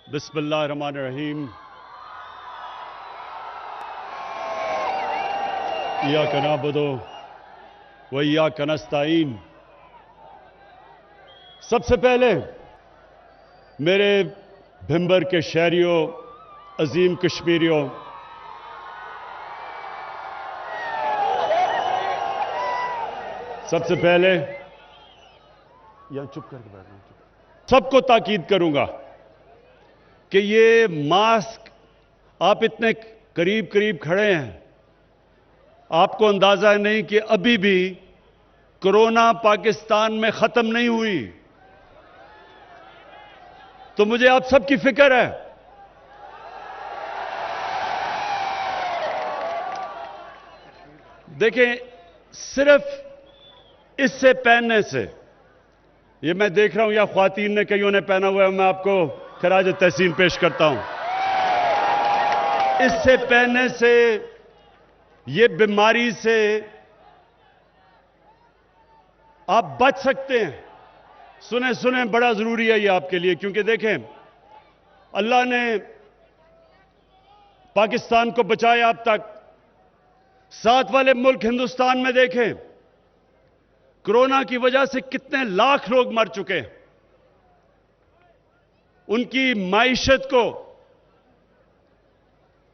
बिस्मिल्लाहिर्रहमानिर्रहीम। इय्याका नअबुदु व इय्याका नस्तईन। सबसे पहले मेरे भिंबर के शहरियों, अजीम कश्मीरियों, सबसे पहले यहाँ चुप करके बैठना, सबको ताकीद करूंगा कि ये मास्क, आप इतने करीब करीब खड़े हैं, आपको अंदाजा नहीं कि अभी भी कोरोना पाकिस्तान में खत्म नहीं हुई। तो मुझे आप सबकी फिक्र है। देखें, सिर्फ इससे पहनने से, ये मैं देख रहा हूं या ख्वातीन ने कईयों ने पहना हुआ है, मैं आपको खराज तहसीन पेश करता हूं। इससे पहनने से, ये बीमारी से आप बच सकते हैं। सुने सुने, बड़ा जरूरी है ये आपके लिए, क्योंकि देखें, अल्लाह ने पाकिस्तान को बचाया अब तक। साथ वाले मुल्क हिंदुस्तान में देखें, कोरोना की वजह से कितने लाख लोग मर चुके हैं। उनकी माइशत को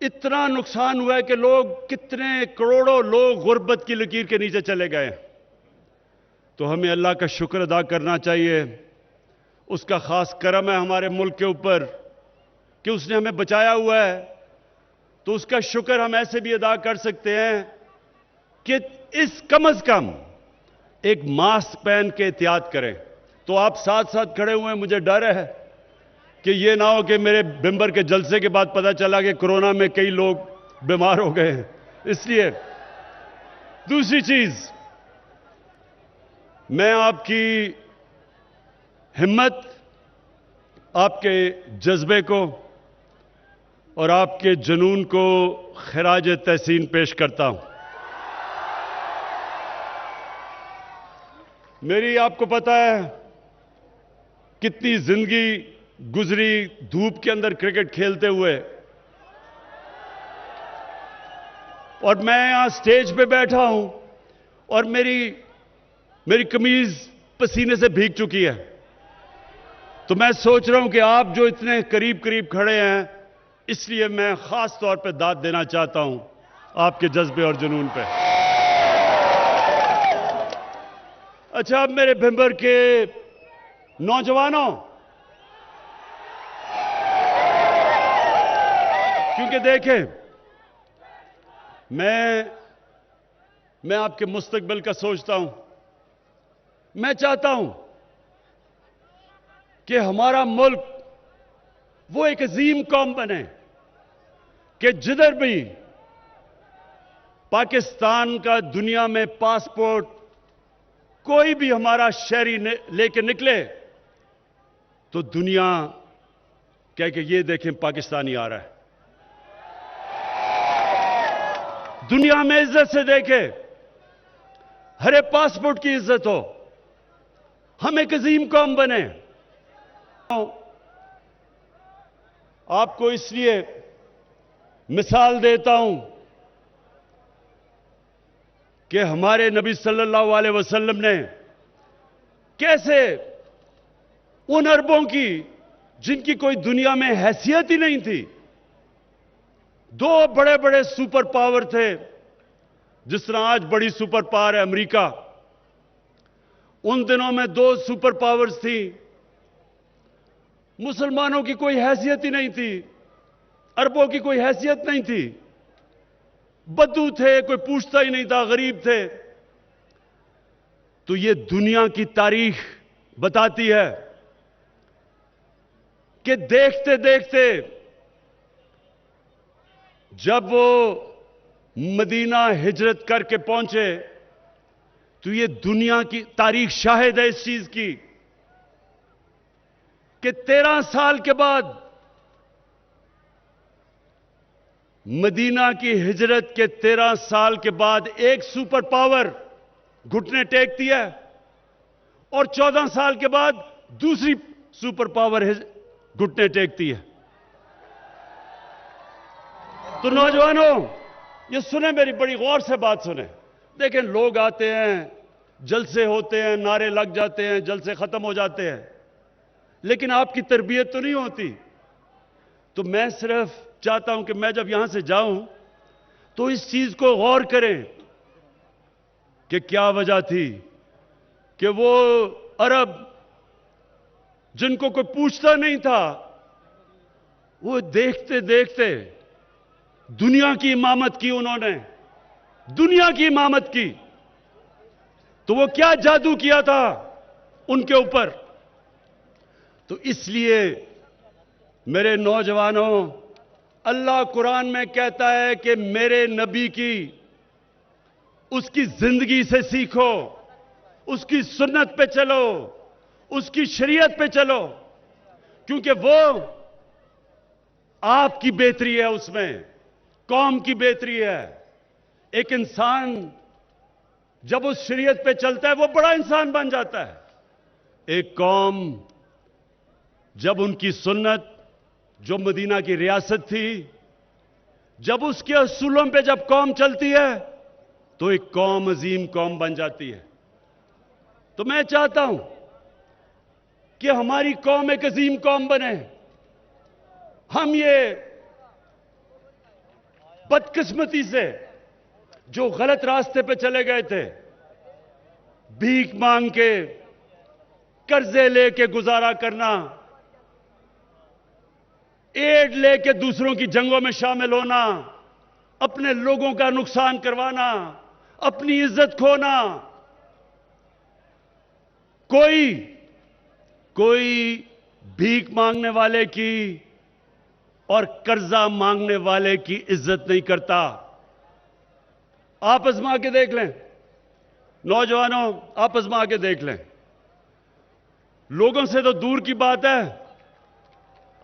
इतना नुकसान हुआ है कि लोग, कितने करोड़ों लोग गुर्बत की लकीर के नीचे चले गए। तो हमें अल्लाह का शुक्र अदा करना चाहिए। उसका खास करम है हमारे मुल्क के ऊपर कि उसने हमें बचाया हुआ है। तो उसका शुक्र हम ऐसे भी अदा कर सकते हैं कि इस कम से कम एक मास्क पहन के एहतियात करें। तो आप साथ साथ खड़े हुए हैं, मुझे डर है कि ये ना हो कि मेरे बिंबर के जलसे के बाद पता चला कि कोरोना में कई लोग बीमार हो गए हैं। इसलिए दूसरी चीज, मैं आपकी हिम्मत, आपके जज्बे को और आपके जुनून को खराज तहसीन पेश करता हूं। मेरी, आपको पता है कितनी जिंदगी गुजरी धूप के अंदर क्रिकेट खेलते हुए, और मैं यहां स्टेज पे बैठा हूं और मेरी कमीज पसीने से भीग चुकी है। तो मैं सोच रहा हूं कि आप जो इतने करीब करीब खड़े हैं, इसलिए मैं खास तौर पे दाद देना चाहता हूं आपके जज्बे और जुनून पे। अच्छा, अब मेरे भिंबर के नौजवानों, क्योंकि देखें, मैं आपके मुस्तकबिल का सोचता हूं। मैं चाहता हूं कि हमारा मुल्क वो एक अजीम कौम बने कि जिधर भी पाकिस्तान का दुनिया में पासपोर्ट कोई भी हमारा शहरी लेके निकले तो दुनिया कह के ये देखें पाकिस्तानी आ रहा है। दुनिया में इज्जत से देखे, हरे पासपोर्ट की इज्जत हो, हम एक अजीम कौम बने। आपको इसलिए मिसाल देता हूं कि हमारे नबी सल्लल्लाहु अलैहि वसल्लम ने कैसे उन अरबों की, जिनकी कोई दुनिया में हैसियत ही नहीं थी, दो बड़े बड़े सुपर पावर थे, जिस तरह आज बड़ी सुपर पावर है अमेरिका, उन दिनों में दो सुपर पावर्स थी। मुसलमानों की कोई हैसियत ही नहीं थी, अरबों की कोई हैसियत नहीं थी, बद्दू थे, कोई पूछता ही नहीं था, गरीब थे। तो ये दुनिया की तारीख बताती है कि देखते देखते जब वो मदीना हिजरत करके पहुंचे, तो ये दुनिया की तारीख शाहिद है इस चीज की कि 13 साल के बाद, मदीना की हिजरत के 13 साल के बाद, एक सुपर पावर घुटने टेकती है और 14 साल के बाद दूसरी सुपर पावर घुटने टेकती है। تو نوجوانوں یہ سنیں، میری بڑی غور سے بات سنیں. دیکھیں لوگ آتے ہیں، جلسے ہوتے ہیں، نعرے لگ جاتے ہیں، جلسے ختم ہو جاتے ہیں، لیکن آپ کی تربیت تو نہیں ہوتی. تو میں صرف چاہتا ہوں کہ میں جب یہاں سے جاؤں تو اس چیز کو غور کریں کہ کیا وجہ تھی کہ وہ عرب جن کو کوئی پوچھتا نہیں تھا، وہ دیکھتے دیکھتے دنیا کی امامت کی، انہوں نے دنیا کی امامت کی. تو وہ کیا جادو کیا تھا ان کے اوپر. تو اس لیے میرے نوجوانوں، اللہ قرآن میں کہتا ہے کہ میرے نبی کی، اس کی زندگی سے سیکھو، اس کی سنت پہ چلو، اس کی شریعت پہ چلو، کیونکہ وہ آپ کی بہتری ہے، اس میں قوم کی بہتری ہے. ایک انسان جب اس شریعت پہ چلتا ہے وہ بڑا انسان بن جاتا ہے. ایک قوم جب ان کی سنت، جو مدینہ کی ریاست تھی، جب اس کے اصولوں پہ جب قوم چلتی ہے تو ایک قوم عظیم قوم بن جاتی ہے. تو میں چاہتا ہوں کہ ہماری قوم ایک عظیم قوم بنے. ہم یہ بدقسمتی سے جو غلط راستے پہ چلے گئے تھے، بھیک مانگ کے، قرضے لے کے گزارا کرنا، ایڈ لے کے دوسروں کی جنگوں میں شامل ہونا، اپنے لوگوں کا نقصان کروانا، اپنی عزت کھونا. کوئی بھیک مانگنے والے کی اور قرضہ مانگنے والے کی عزت نہیں کرتا. آپ آزما کے دیکھ لیں نوجوانوں، آپ آزما کے دیکھ لیں. لوگوں سے تو دور کی بات ہے،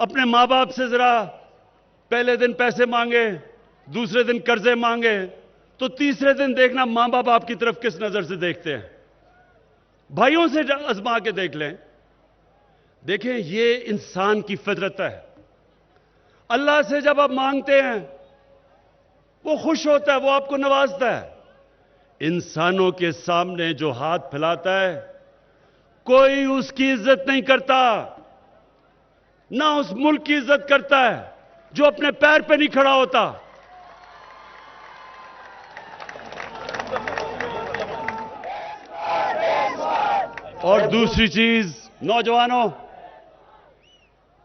اپنے ماں باپ سے ذرا پہلے دن پیسے مانگے، دوسرے دن قرضے مانگے، تو تیسرے دن دیکھنا ماں باپ آپ کی طرف کس نظر سے دیکھتے ہیں. بھائیوں سے آزما کے دیکھ لیں. دیکھیں یہ انسان کی فطرت ہے. اللہ سے جب آپ مانگتے ہیں وہ خوش ہوتا ہے، وہ آپ کو نوازتا ہے. انسانوں کے سامنے جو ہاتھ پھیلاتا ہے کوئی اس کی عزت نہیں کرتا، نہ اس ملک کی عزت کرتا ہے جو اپنے پیر پہ نہیں کھڑا ہوتا. اور دوسری چیز نوجوانوں،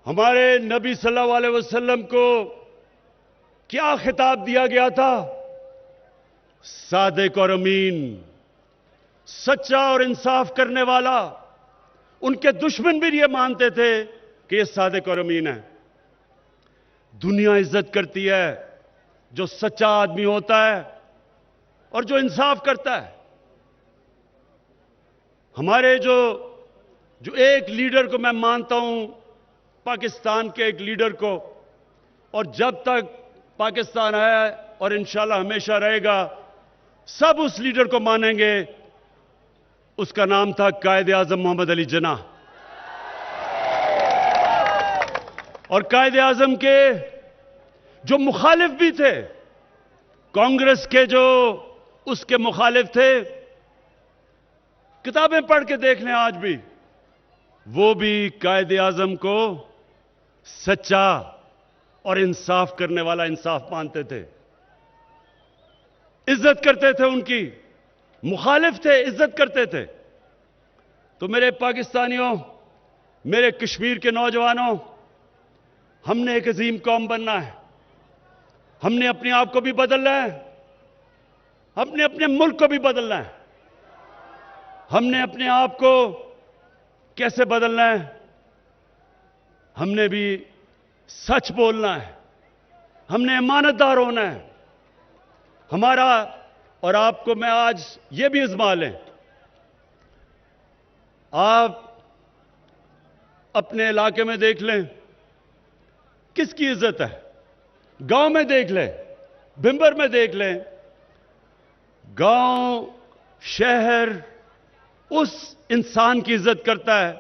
ہمارے نبی صلی اللہ علیہ وسلم کو کیا خطاب دیا گیا تھا؟ صادق اور امین، سچا اور انصاف کرنے والا. ان کے دشمن بھی یہ مانتے تھے کہ یہ صادق اور امین ہے. دنیا عزت کرتی ہے جو سچا آدمی ہوتا ہے اور جو انصاف کرتا ہے. ہمارے جو ایک لیڈر کو میں مانتا ہوں، پاکستان کے ایک لیڈر کو، اور جب تک پاکستان ہے اور انشاءاللہ ہمیشہ رہے گا سب اس لیڈر کو مانیں گے. اس کا نام تھا قائد اعظم محمد علی جناح. اور قائد اعظم کے جو مخالف بھی تھے، کانگریس کے جو اس کے مخالف تھے، کتابیں پڑھ کے دیکھ لیں آج بھی، وہ بھی قائد اعظم کو سچا اور انصاف کرنے والا انصاف مانتے تھے، عزت کرتے تھے. ان کی مخالف تھے، عزت کرتے تھے. تو میرے پاکستانیوں، میرے کشمیر کے نوجوانوں، ہم نے ایک عظیم قوم بننا ہے. ہم نے اپنے آپ کو بھی بدلنا ہے، ہم نے اپنے ملک کو بھی بدلنا ہے. ہم نے اپنے آپ کو کیسے بدلنا ہے؟ ہم نے بھی سچ بولنا ہے، ہم نے امانت دار ہونا ہے. ہمارا اور آپ کو میں آج یہ بھی آزما لیں. آپ اپنے علاقے میں دیکھ لیں کس کی عزت ہے. گاؤں میں دیکھ لیں، بھمبر میں دیکھ لیں. گاؤں، شہر اس انسان کی عزت کرتا ہے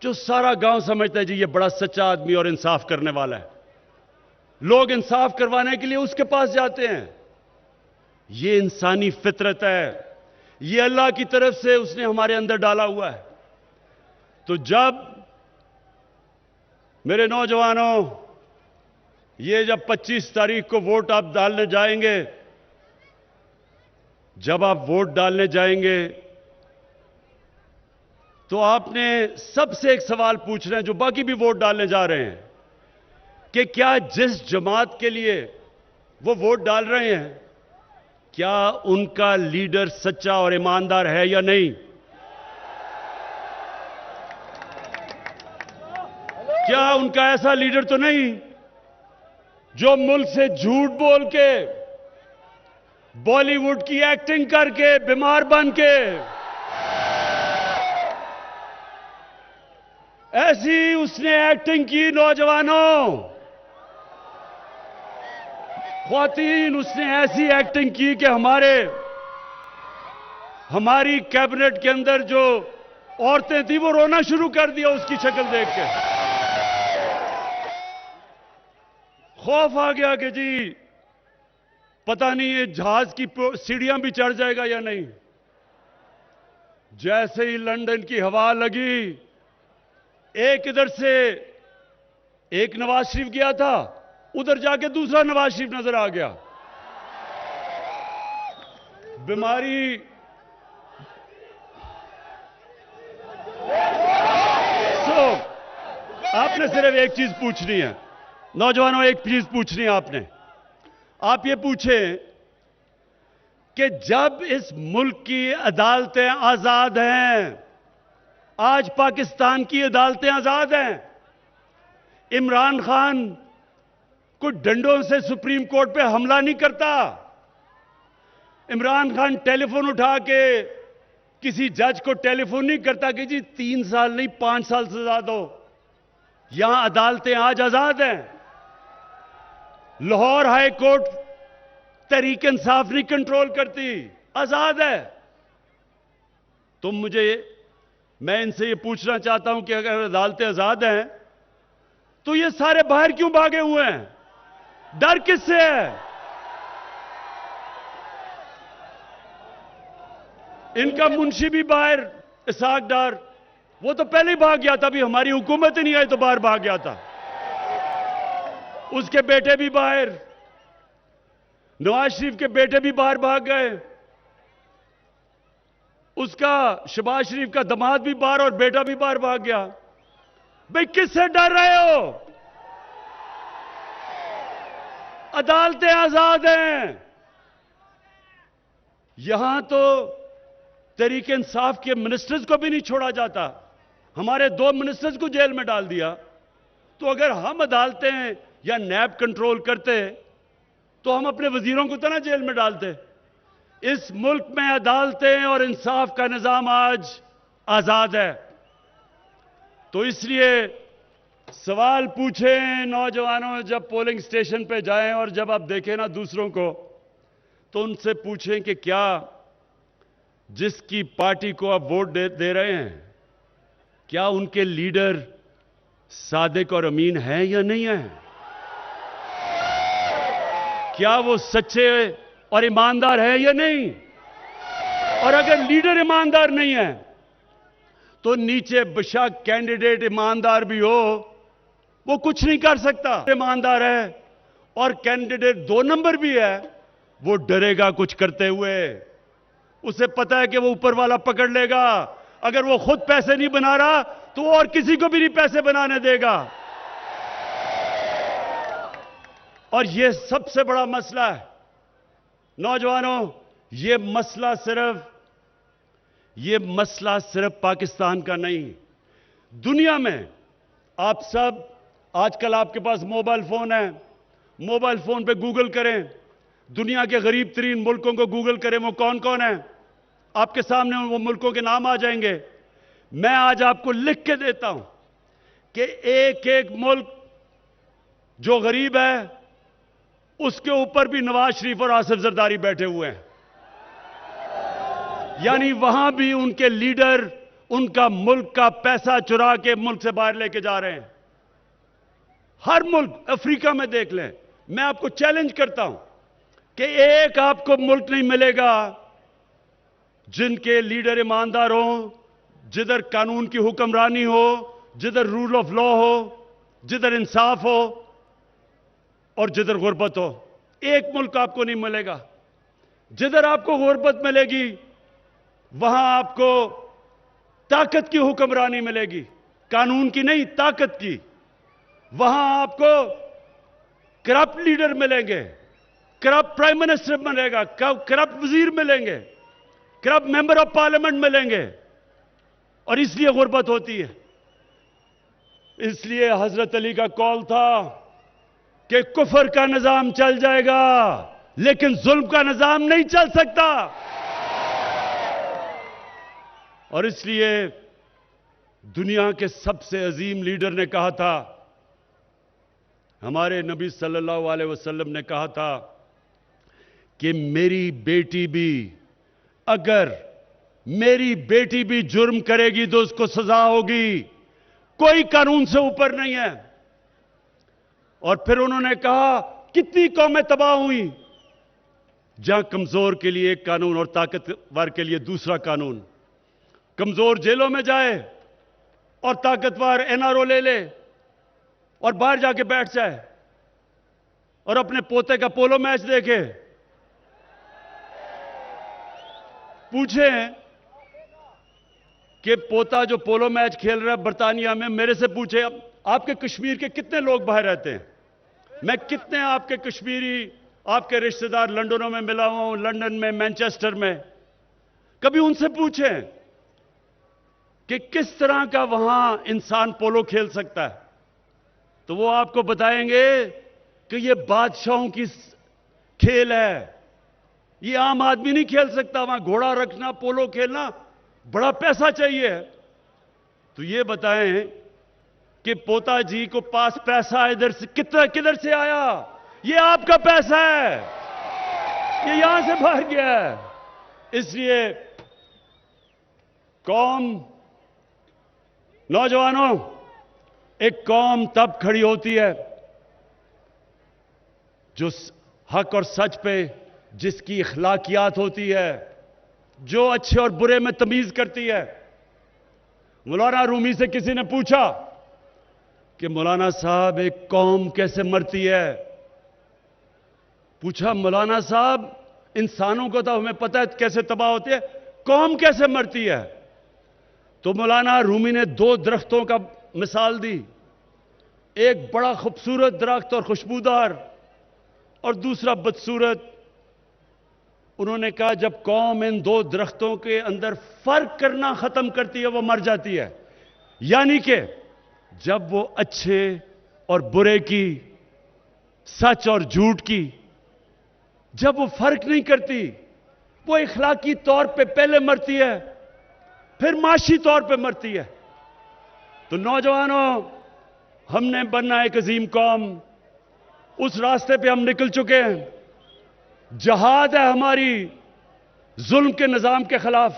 جو سارا گاؤں سمجھتا ہے جی یہ بڑا سچا آدمی اور انصاف کرنے والا ہے. लोग इंसाफ करवाने के लिए उसके पास जाते हैं। ये इंसानी फितरत है, ये अल्लाह की तरफ से उसने हमारे अंदर डाला हुआ है। तो जब मेरे नौजवानों, ये जब 25 तारीख को वोट आप डालने जाएंगे, जब आप वोट डालने जाएंगे तो आपने सबसे एक सवाल पूछना है, जो बाकी भी वोट डालने जा रहे हैं, कि क्या जिस जमात के लिए वो वोट डाल रहे हैं, क्या उनका लीडर सच्चा और ईमानदार है या नहीं? क्या उनका ऐसा लीडर तो नहीं जो मुल्क से झूठ बोल के, बॉलीवुड की एक्टिंग करके, बीमार बन के, ऐसी उसने एक्टिंग की नौजवानों, ख्वातीन, उसने ऐसी एक्टिंग की कि हमारी कैबिनेट के अंदर जो औरतें थी वो रोना शुरू कर दिया उसकी शक्ल देख के। खौफ आ गया कि जी पता नहीं ये जहाज की सीढ़ियां भी चढ़ जाएगा या नहीं। जैसे ही लंदन की हवा लगी, एक इधर से एक नवाज शरीफ गया था, उधर जाके दूसरा नवाज शरीफ नजर आ गया। बीमारी आपने सिर्फ एक चीज पूछनी है नौजवानों, एक चीज पूछनी है आपने। आप ये पूछें कि जब इस मुल्क की अदालतें आजाद हैं, आज पाकिस्तान की अदालतें आजाद हैं, इमरान खान कोई डंडों से सुप्रीम कोर्ट पे हमला नहीं करता। इमरान खान टेलीफोन उठा के किसी जज को टेलीफोन नहीं करता कि जी 3 साल नहीं 5 साल सजा दो। यहां अदालतें आज आजाद हैं। लाहौर हाई कोर्ट तहरीक इंसाफ नहीं कंट्रोल करती, आजाद है। तो मैं इनसे ये पूछना चाहता हूं कि अगर अदालतें आजाद हैं तो ये सारे बाहर क्यों भागे हुए हैं? डर किससे है? इनका मुंशी भी बाहर, इसाक डार, वो तो पहले ही भाग गया था, अभी हमारी हुकूमत ही नहीं आई तो बाहर भाग गया था। उसके बेटे भी बाहर, नवाज शरीफ के बेटे भी बाहर भाग गए, उसका शहबाज शरीफ का दामाद भी बाहर और बेटा भी बाहर भाग गया। भाई किससे डर रहे हो? अदालतें आजाद हैं। यहां तो तहरीक इंसाफ के मिनिस्टर्स को भी नहीं छोड़ा जाता। हमारे 2 मिनिस्टर्स को जेल में डाल दिया। तो अगर हम अदालतें या नैब कंट्रोल करते तो हम अपने वजीरों को तो ना जेल में डालते। इस मुल्क में अदालतें और इंसाफ का निजाम आज आजाद है। तो इसलिए सवाल पूछें नौजवानों, जब पोलिंग स्टेशन पे जाएं और जब आप देखें ना दूसरों को, तो उनसे पूछें कि क्या जिसकी पार्टी को आप वोट दे रहे हैं, क्या उनके लीडर सादिक और अमीन हैं या नहीं हैं? क्या वो सच्चे और ईमानदार है या नहीं? और अगर लीडर ईमानदार नहीं है तो नीचे बेशक कैंडिडेट ईमानदार भी हो, वो कुछ नहीं कर सकता। ईमानदार है और कैंडिडेट 2 नंबर भी है, वो डरेगा कुछ करते हुए। उसे पता है कि वो ऊपर वाला पकड़ लेगा। अगर वो खुद पैसे नहीं बना रहा तो वो और किसी को भी नहीं पैसे बनाने देगा। और ये सबसे बड़ा मसला है नौजवानों। ये मसला सिर्फ पाकिस्तान का नहीं, दुनिया में। आप सब आजकल आपके पास मोबाइल फोन है, मोबाइल फोन पे गूगल करें, दुनिया के गरीब तरीन मुल्कों को गूगल करें, वो कौन कौन है, आपके सामने वो मुल्कों के नाम आ जाएंगे। मैं आज आपको लिख के देता हूं कि एक एक मुल्क जो गरीब है उसके ऊपर भी नवाज शरीफ और आसिफ जरदारी बैठे हुए हैं। यानी वहां भी उनके लीडर उनका मुल्क का पैसा चुरा के मुल्क से बाहर लेके जा रहे हैं। हर मुल्क, अफ्रीका में देख लें, میں آپ کو چیلنج کرتا ہوں کہ ایک آپ کو ملک نہیں ملے گا جن کے لیڈر ایماندار ہوں، جدھر قانون کی حکمرانی ہو، جدھر رول آف لا ہو، جدھر انصاف ہو اور جدھر غربت ہو۔ ایک ملک آپ کو نہیں ملے گا۔ جدھر آپ کو غربت ملے گی وہاں آپ کو طاقت کی حکمرانی ملے گی، قانون کی نہیں، طاقت کی۔ وہاں آپ کو کرپٹ لیڈر ملیں گے، کرپٹ پرائم منسٹر ملے گا، کرپٹ وزیر ملیں گے، کرپٹ ممبر آف پارلیمنٹ ملیں گے، اور اس لیے غربت ہوتی ہے۔ اس لیے حضرت علی کا قول تھا کہ کفر کا نظام چل جائے گا لیکن ظلم کا نظام نہیں چل سکتا۔ اور اس لیے دنیا کے سب سے عظیم لیڈر نے کہا تھا، ہمارے نبی صلی اللہ علیہ وسلم نے کہا تھا کہ میری بیٹی بھی، اگر میری بیٹی بھی جرم کرے گی تو اس کو سزا ہوگی، کوئی قانون سے اوپر نہیں ہے۔ اور پھر انہوں نے کہا کتنی قومیں تباہ ہوئیں، جہاں کمزور کے لیے ایک قانون اور طاقتور کے لیے دوسرا قانون۔ کمزور جیلوں میں جائے اور طاقتور این آر او لے لے اور باہر جا کے بیٹھ جائے اور اپنے پوتے کا پولو میچ دیکھے۔ پوچھیں کہ پوتا جو پولو میچ کھیل رہا ہے برطانیہ میں، میرے سے پوچھے آپ کے کشمیر کے کتنے لوگ باہر رہتے ہیں؟ میں کتنے آپ کے کشمیری، آپ کے رشتہ دار لندنوں میں ملا ہوا ہوں، لندن میں، مینچسٹر میں۔ کبھی ان سے پوچھیں کہ کس طرح کا وہاں انسان پولو کھیل سکتا ہے، تو وہ آپ کو بتائیں گے کہ یہ بادشاہوں کی کھیل ہے، یہ عام آدمی نہیں کھیل سکتا۔ وہاں گھوڑا رکھنا، پولو کھیلنا بڑا پیسہ چاہیے۔ تو یہ بتائیں کہ پوتا جی کو پاس پیسہ ادھر سے کدھر سے آیا؟ یہ آپ کا پیسہ ہے، یہ یہاں سے باہر گیا ہے۔ اس لیے قوم، نوجوانوں، ایک قوم تب کھڑی ہوتی ہے جو حق اور سچ پہ، جس کی اخلاقیات ہوتی ہے، جو اچھے اور برے میں تمیز کرتی ہے۔ مولانا رومی سے کسی نے پوچھا کہ مولانا صاحب ایک قوم کیسے مرتی ہے؟ پوچھا مولانا صاحب انسانوں کو تو ہمیں پتہ ہے کیسے تباہ ہوتی ہے، قوم کیسے مرتی ہے؟ تو مولانا رومی نے دو درختوں کا مثال دی، ایک بڑا خوبصورت درخت اور خوشبودار، اور دوسرا بدصورت۔ انہوں نے کہا جب قوم ان دو درختوں کے اندر فرق کرنا ختم کرتی ہے وہ مر جاتی ہے۔ یعنی کہ جب وہ اچھے اور برے کی، سچ اور جھوٹ کی، جب وہ فرق نہیں کرتی، وہ اخلاقی طور پہ پہلے مرتی ہے پھر معاشی طور پہ مرتی ہے۔ تو نوجوانوں، ہم نے بننا ایک عظیم قوم، اس راستے پہ ہم نکل چکے ہیں۔ جہاد ہے ہماری ظلم کے نظام کے خلاف،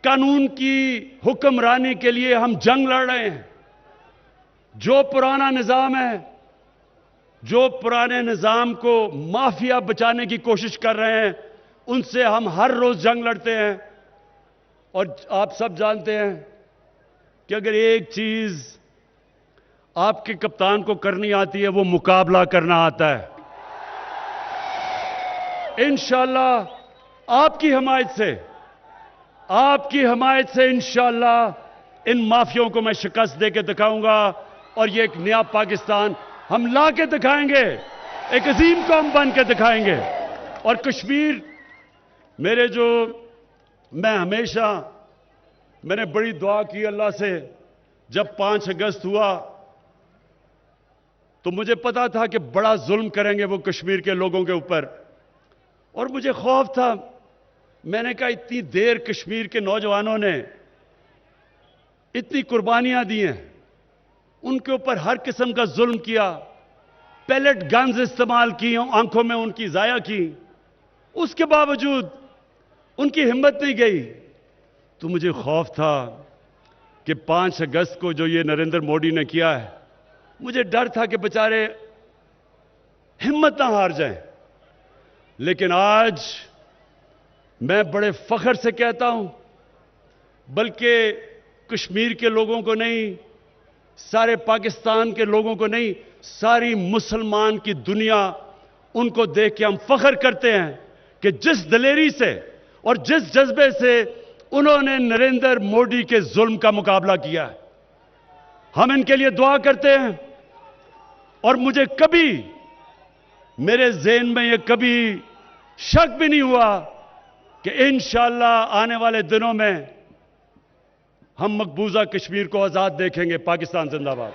قانون کی حکمرانی کے لیے ہم جنگ لڑ رہے ہیں۔ جو پرانا نظام ہے، جو پرانے نظام کو مافیا بچانے کی کوشش کر رہے ہیں، ان سے ہم ہر روز جنگ لڑتے ہیں۔ اور آپ سب جانتے ہیں کہ اگر ایک چیز آپ کے کپتان کو کرنی آتی ہے وہ مقابلہ کرنا آتا ہے۔ انشاءاللہ آپ کی حمایت سے انشاءاللہ ان مافیوں کو میں شکست دے کے دکھاؤں گا، اور یہ ایک نیا پاکستان ہم لا کے دکھائیں گے، ایک عظیم قوم بن کے دکھائیں گے۔ اور کشمیر میں نے بڑی دعا کی اللہ سے، جب 5 اگست ہوا تو مجھے پتا تھا کہ بڑا ظلم کریں گے وہ کشمیر کے لوگوں کے اوپر، اور مجھے خوف تھا۔ میں نے کہا اتنی دیر کشمیر کے نوجوانوں نے اتنی قربانیاں دی ہیں، ان کے اوپر ہر قسم کا ظلم کیا، پیلٹ گنز استعمال کی، آنکھوں میں ان کی ضائع کی، اس کے باوجود ان کی ہمت نہیں گئی۔ تو مجھے خوف تھا کہ 5 اگست کو جو یہ نریندر مودی نے کیا ہے، مجھے ڈر تھا کہ بیچارے हिम्मत ना हार जाएं। लेकिन आज मैं बड़े फख्र से कहता हूं, बल्कि कश्मीर के लोगों को नहीं, सारे पाकिस्तान के लोगों को नहीं, सारी मुसलमान की दुनिया, उनको देख के हम फख्र करते हैं कि जिस दिलेरी से और जिस जज्बे से उन्होंने नरेंद्र मोदी के जुल्म का मुकाबला किया है। हम इनके लिए दुआ करते हैं और मुझे कभी, मेरे ज़हन में ये कभी शक भी नहीं हुआ कि इंशाअल्लाह आने वाले दिनों में हम मकबूजा कश्मीर को आज़ाद देखेंगे। पाकिस्तान जिंदाबाद।